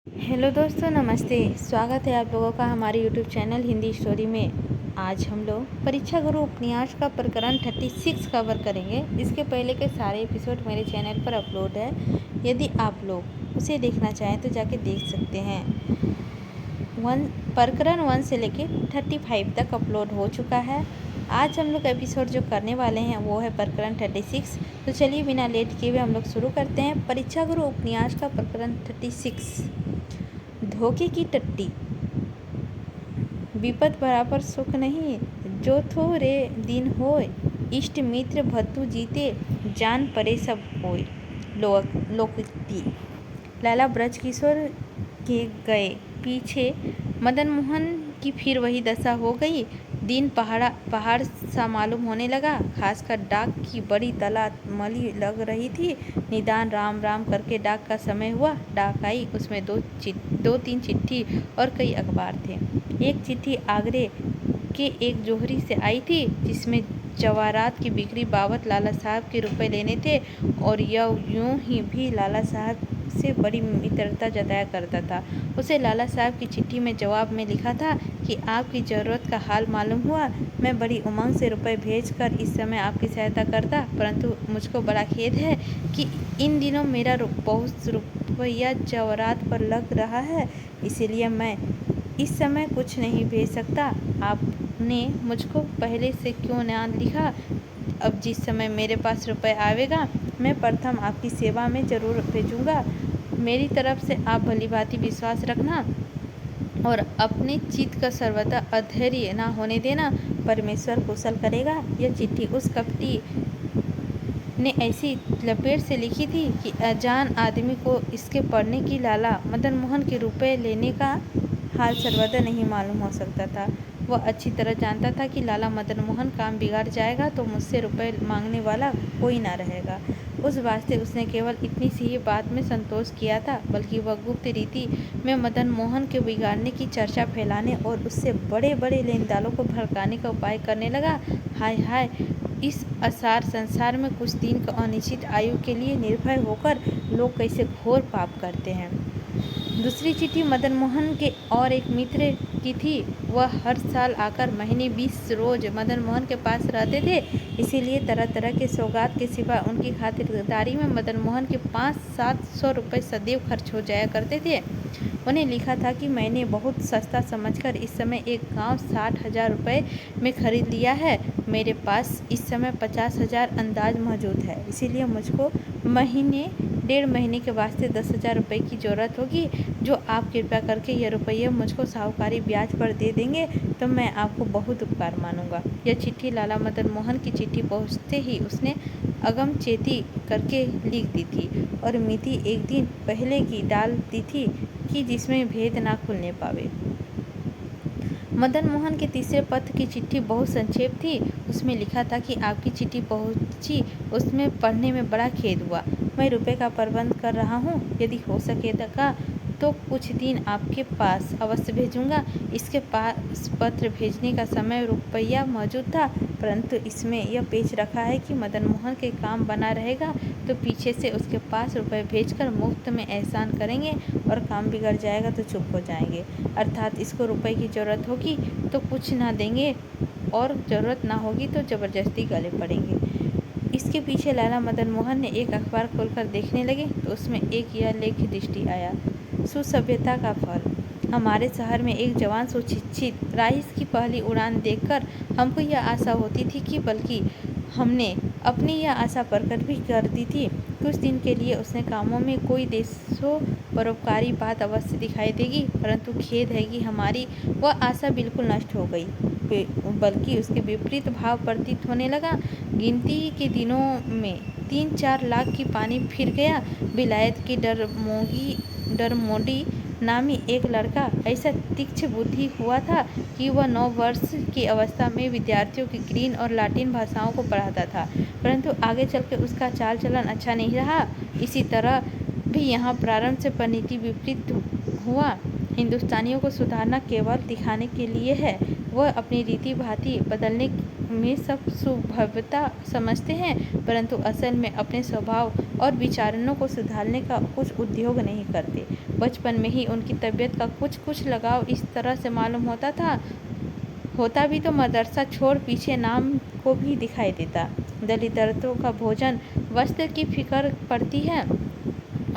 Hello दोस्तों, नमस्ते। स्वागत है आप लोगों का हमारे यूट्यूब चैनल हिंदी स्टोरी में। आज हम लोग परीक्षा गुरु उपन्यास का प्रकरण 36 कवर करेंगे। इसके पहले के सारे एपिसोड मेरे चैनल पर अपलोड है। यदि आप लोग उसे देखना चाहें तो जाके देख सकते हैं। प्रकरण 1 से लेके 35 तक अपलोड हो चुका है। आज हम लोग एपिसोड जो करने वाले हैं वो है प्रकरण 36। तो चलिए बिना लेट किए हुए हम लोग शुरू करते हैं। परीक्षा गुरु उपन्यास का प्रकरण 36। धोखे की टट्टी। विपत बराबर सुख नहीं, जो थोरे दिन होय। इष्ट मित्र भद्दू जीते, जान परे सब होय। लोकोक्ति। लाला ब्रजकिशोर के गए पीछे मदन मोहन की फिर वही दशा हो गई। दिन पहाड़ सा मालूम होने लगा। खासकर डाक की बड़ी तलामली लग रही थी। निदान राम राम करके डाक का समय हुआ। डाक आई, उसमें दो तीन चिट्ठी और कई अखबार थे। एक चिट्ठी आगरे के एक जोहरी से आई थी, जिसमें जवाहरात की बिक्री बाबत लाला साहब के रुपए लेने थे और यह यूं ही भी लाला साहब से बड़ी मित्रता जताया करता था। उसे लाला साहब की चिट्ठी में जवाब में लिखा था कि आपकी ज़रूरत का हाल मालूम हुआ। मैं बड़ी उमंग से रुपए भेजकर इस समय आपकी सहायता करता, परंतु मुझको बड़ा खेद है कि इन दिनों मेरा बहुत रुपया जवाहरात पर लग रहा है, इसीलिए मैं इस समय कुछ नहीं भेज सकता। आपने मुझको पहले से क्यों ना लिखा? अब जिस समय मेरे पास रुपए आवेगा, मैं प्रथम आपकी सेवा में ज़रूर भेजूँगा। मेरी तरफ से आप भलीभांति विश्वास रखना और अपने चित्त का सर्वथा अधैर्य ना होने देना। परमेश्वर कुशल करेगा। यह चिट्ठी उस कपटी ने ऐसी लपेट से लिखी थी कि अजान आदमी को इसके पढ़ने की लाला मदन मोहन के रुपए लेने का हाल सर्वदा नहीं मालूम हो सकता था। वह अच्छी तरह जानता था कि लाला मदन मोहन काम बिगाड़ जाएगा तो मुझसे रुपए मांगने वाला कोई ना रहेगा। उस वास्ते उसने केवल इतनी सी ही बात में संतोष किया था, बल्कि वह गुप्त रीति में मदन मोहन के बिगाड़ने की चर्चा फैलाने और उससे बड़े बड़े लेनदारों को भड़काने का उपाय करने लगा। हाय हाय, इस असार संसार में कुछ दिन का अनिश्चित आयु के लिए निर्भय होकर लोग कैसे घोर पाप करते हैं। दूसरी चिट्ठी मदन मोहन के और एक मित्र की थी। वह हर साल आकर महीने 20 रोज मदन मोहन के पास रहते थे, इसीलिए तरह तरह के सौगात के सिवा उनकी खातिरदारी में मदन मोहन के 500-700 रुपये सदैव खर्च हो जाया करते थे। उन्हें लिखा था कि मैंने बहुत सस्ता समझकर इस समय एक गांव 60,000 रुपये में खरीद लिया है। मेरे पास इस समय 50,000 अंदाज मौजूद है, इसीलिए मुझको डेढ़ महीने के वास्ते 10,000 रुपये की ज़रूरत होगी। जो आप कृपया करके यह रुपये मुझको साहूकारी ब्याज पर दे देंगे तो मैं आपको बहुत उपकार मानूंगा। यह चिट्ठी लाला मदन मोहन की चिट्ठी पहुंचते ही उसने अगमचेती करके लिख दी थी और मिति एक दिन पहले की डाल दी थी कि जिसमें भेद ना खुलने पावे। मदन मोहन के तीसरे पत्र की चिट्ठी बहुत संक्षेप थी। उसमें लिखा था कि आपकी चिट्ठी पहुंची, उसमें पढ़ने में बड़ा खेद हुआ। मैं रुपए का प्रबंध कर रहा हूँ, यदि हो सकेगा तो कुछ दिन आपके पास अवश्य भेजूँगा। इसके पास पत्र भेजने का समय रुपया मौजूद था, परंतु इसमें यह पेच रखा है कि मदन मोहन के काम बना रहेगा तो पीछे से उसके पास रुपए भेजकर मुफ्त में एहसान करेंगे और काम बिगड़ जाएगा तो चुप हो जाएंगे। अर्थात इसको रुपए की ज़रूरत होगी तो कुछ ना देंगे और ज़रूरत ना होगी तो ज़बरदस्ती गले पड़ेंगे। इसके पीछे लाला मदन मोहन ने एक अखबार खोलकर देखने लगे तो उसमें एक यह लेख दृष्टि आया। सुसभ्यता का फल। हमारे शहर में एक जवान सुशिक्षित राइस की पहली उड़ान देखकर हमको यह आशा होती थी कि बल्कि हमने अपनी यह आशा प्रकट भी कर दी थी। कुछ दिन के लिए उसने कामों में कोई देशोपरोपकारी बात अवश्य दिखाई देगी, परंतु खेद है कि हमारी वह आशा बिल्कुल नष्ट हो गई, बल्कि उसके विपरीत भाव प्रतीत होने लगा। गिनती के दिनों में 3-4 लाख की पानी फिर गया। विलायत के डरमोडी नामी एक लड़का ऐसा तीक्ष्ण बुद्धि हुआ था कि वह 9 वर्ष की अवस्था में विद्यार्थियों की ग्रीन और लाटिन भाषाओं को पढ़ाता था, परंतु आगे चलकर उसका चाल चलन अच्छा नहीं रहा। इसी तरह भी यहाँ प्रारंभ से परिणति विपरीत हुआ। हिंदुस्तानियों को सुधारना केवल दिखाने के लिए है। वह अपनी रीति भांति बदलने में सब सुभव्यता समझते हैं, परंतु असल में अपने स्वभाव और विचारों को सुधारने का कुछ उद्योग नहीं करते। बचपन में ही उनकी तबीयत का कुछ लगाव इस तरह से मालूम होता था, होता भी तो मदरसा छोड़ पीछे नाम को भी दिखाई देता। दलितों का भोजन वस्त्र की फिक्र पड़ती है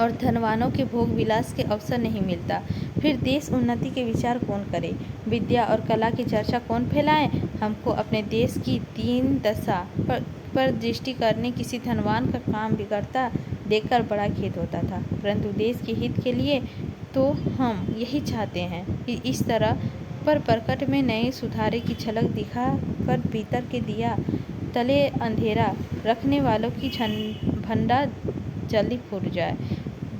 और धनवानों के भोग विलास के अवसर नहीं मिलता। फिर देश उन्नति के विचार कौन करे, विद्या और कला की चर्चा कौन फैलाए। हमको अपने देश की दीन दशा पर दृष्टि करने किसी धनवान का काम बिगड़ता देखकर बड़ा खेद होता था, परंतु देश के हित के लिए तो हम यही चाहते हैं कि इस तरह पर प्रकट में नए सुधारे की झलक दिखा कर भीतर के दिया तले अंधेरा रखने वालों की भंडा जल्दी फूट जाए,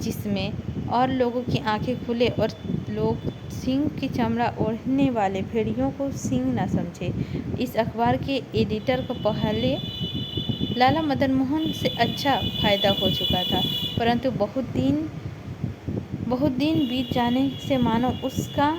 जिसमें और लोगों की आंखें खुले और लोग सिंह की चमड़ा ओढ़ने वाले भेड़ियों को सिंह न समझे। इस अखबार के एडिटर को पहले लाला मदन मोहन से अच्छा फायदा हो चुका था, परंतु बहुत दिन बीत जाने से मानो उसका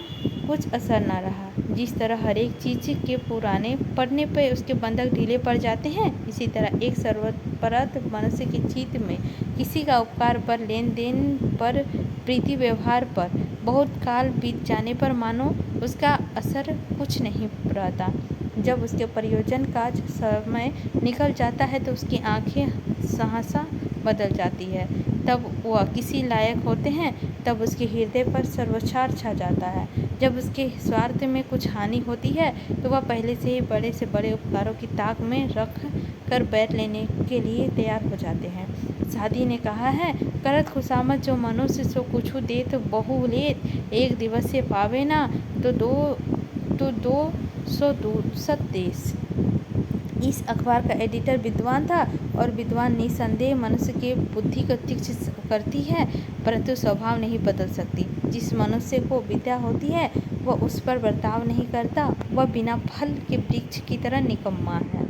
कुछ असर न रहा। जिस तरह हर एक चीज़ के पुराने पड़ने पर उसके बंधक ढीले पड़ जाते हैं, इसी तरह एक सर्वपरत मनुष्य के चित्त में किसी का उपकार पर, लेन देन पर, प्रीति व्यवहार पर बहुत काल बीत जाने पर मानो उसका असर कुछ नहीं रहता। जब उसके प्रयोजन का समय निकल जाता है तो उसकी आंखें सहसा बदल जाती है। तब वह किसी लायक होते हैं, तब उसके हृदय पर सर्वसार छा जाता है। जब उसके स्वार्थ में कुछ हानि होती है तो वह पहले से ही बड़े से बड़े उपकारों की ताक में रख कर बैठ लेने के लिए तैयार हो जाते हैं। सादी ने कहा है, करत खुशामद जो मनुष्य सो कुछ देत बहु लेत, एक दिवस से पावे ना तो दो सो दूसत देश। इस अखबार का एडिटर विद्वान था और विद्वान निसंदेह मनुष्य के बुद्धि को तीक्ष्ण करती है, परंतु स्वभाव नहीं बदल सकती। जिस मनुष्य को विद्या होती है वह उस पर बर्ताव नहीं करता, वह बिना फल के वृक्ष की तरह निकम्मा है।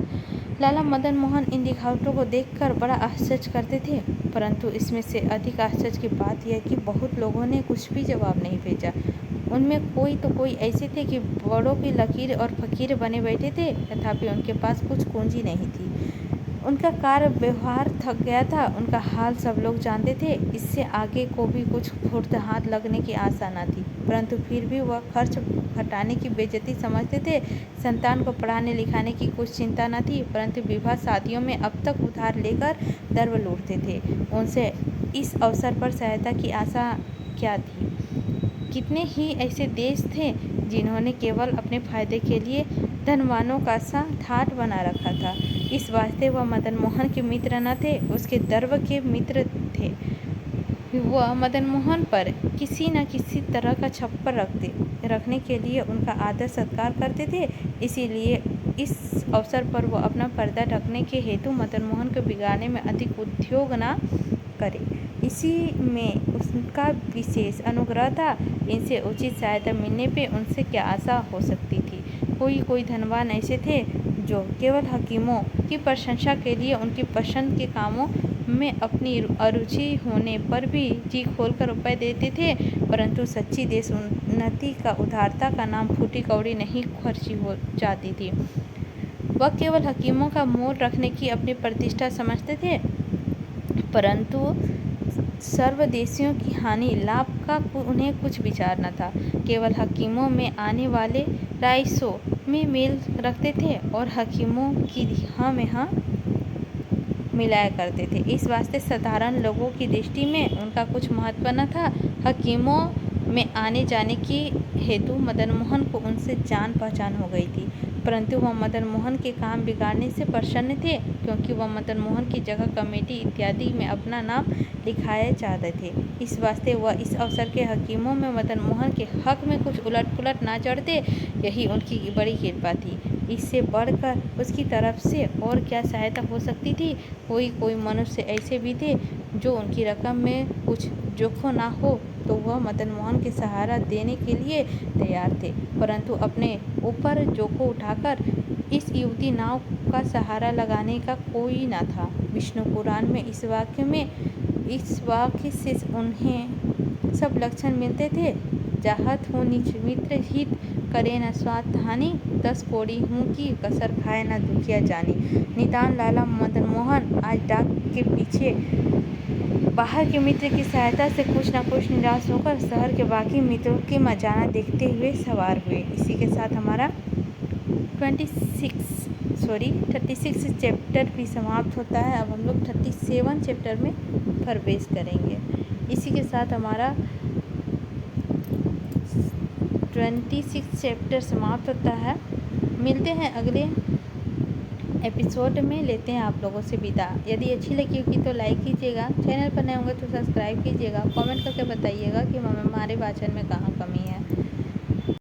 लाला मदन मोहन इन दिखावटों को देखकर बड़ा आश्चर्य करते थे, परंतु इसमें से अधिक आश्चर्य की बात यह कि बहुत लोगों ने कुछ भी जवाब नहीं भेजा। उनमें कोई ऐसे थे कि बड़ों की लकीर और फकीर बने बैठे थे, तथापि उनके पास कुछ पूंजी नहीं थी। उनका कार्य व्यवहार थक गया था, उनका हाल सब लोग जानते थे। इससे आगे को भी कुछ फुर्त हाथ लगने की आशा न थी, परंतु फिर भी वह खर्च घटाने की बेइज्जती समझते थे। संतान को पढ़ाने लिखाने की कुछ चिंता न थी, परंतु विवाह शादियों में अब तक उधार लेकर दर्व लूटते थे। उनसे इस अवसर पर सहायता की आशा क्या थी। कितने ही ऐसे देश थे जिन्होंने केवल अपने फायदे के लिए धनवानों का सा ठाट बना रखा था। इस वास्ते वह मदन मोहन के मित्र न थे, उसके दर्व के मित्र थे। वह मदन मोहन पर किसी न किसी तरह का छप्पर रखने के लिए उनका आदर सत्कार करते थे। इसीलिए इस अवसर पर वह अपना पर्दा ढकने के हेतु मदन मोहन को बिगाड़ने में अधिक उद्योग न करे। इसी में उसका विशेष अनुग्रह था। इनसे उचित सहायता मिलने पे उनसे क्या आशा हो सकती थी। कोई धनवान ऐसे थे जो केवल हकीमों की प्रशंसा के लिए उनकी पसंद के कामों में अपनी अरुचि होने पर भी जी खोलकर रुपए देते थे, परंतु सच्ची देश उन्नति का उदारता का नाम फूटी कौड़ी नहीं खर्ची हो जाती थी। वह केवल हकीमों का मोल रखने की अपनी प्रतिष्ठा समझते थे, परंतु सर्वदेशियों की हानि लाभ का उन्हें कुछ विचार न था। केवल हकीमों में आने वाले राइसों में मेल रखते थे और हकीमों की हाँ में हाँ मिलाया करते थे। इस वास्ते साधारण लोगों की दृष्टि में उनका कुछ महत्व न था। हकीमों में आने जाने की हेतु मदन मोहन को उनसे जान पहचान हो गई थी, परंतु वह मदन मोहन के काम बिगाड़ने से प्रसन्न थे, क्योंकि वह मदन मोहन की जगह कमेटी इत्यादि में अपना नाम लिखाया चाहते थे। इस वास्ते वह इस अवसर के हकीमों में मदन मोहन के हक में कुछ उलट पुलट ना चढ़ते, यही उनकी बड़ी कृपा थी। इससे बढ़कर उसकी तरफ से और क्या सहायता हो सकती थी। कोई मनुष्य ऐसे भी थे जो उनकी रकम में कुछ जोखो ना हो तो वह मदन मोहन के सहारा देने के लिए तैयार थे, परंतु अपने ऊपर जोखो उठाकर इस युवती नाव का सहारा लगाने का कोई न था। विष्णु पुराण में इस वाक्य से उन्हें सब लक्षण मिलते थे। चाहत हो निज मित्र हित, करे न स्वार्थ हानि, 10 कोड़ी हूँ की कसर खाए न दुखिया जानी। निदान लाला मदन मोहन आज डाक के पीछे बाहर के मित्र की सहायता से कुछ न कुछ निराश होकर शहर के बाकी मित्रों के मजाना देखते हुए सवार हुए। इसी के साथ हमारा 36 चैप्टर भी समाप्त होता है। अब हम लोग 37 चैप्टर में प्रवेश करेंगे। इसी के साथ हमारा 26 चैप्टर समाप्त होता है। मिलते हैं अगले एपिसोड में, लेते हैं आप लोगों से विदा। यदि अच्छी लगी होगी तो लाइक कीजिएगा, चैनल पर नए होंगे तो सब्सक्राइब कीजिएगा, कमेंट करके बताइएगा कि हमारे वाचन में कहाँ कमी है।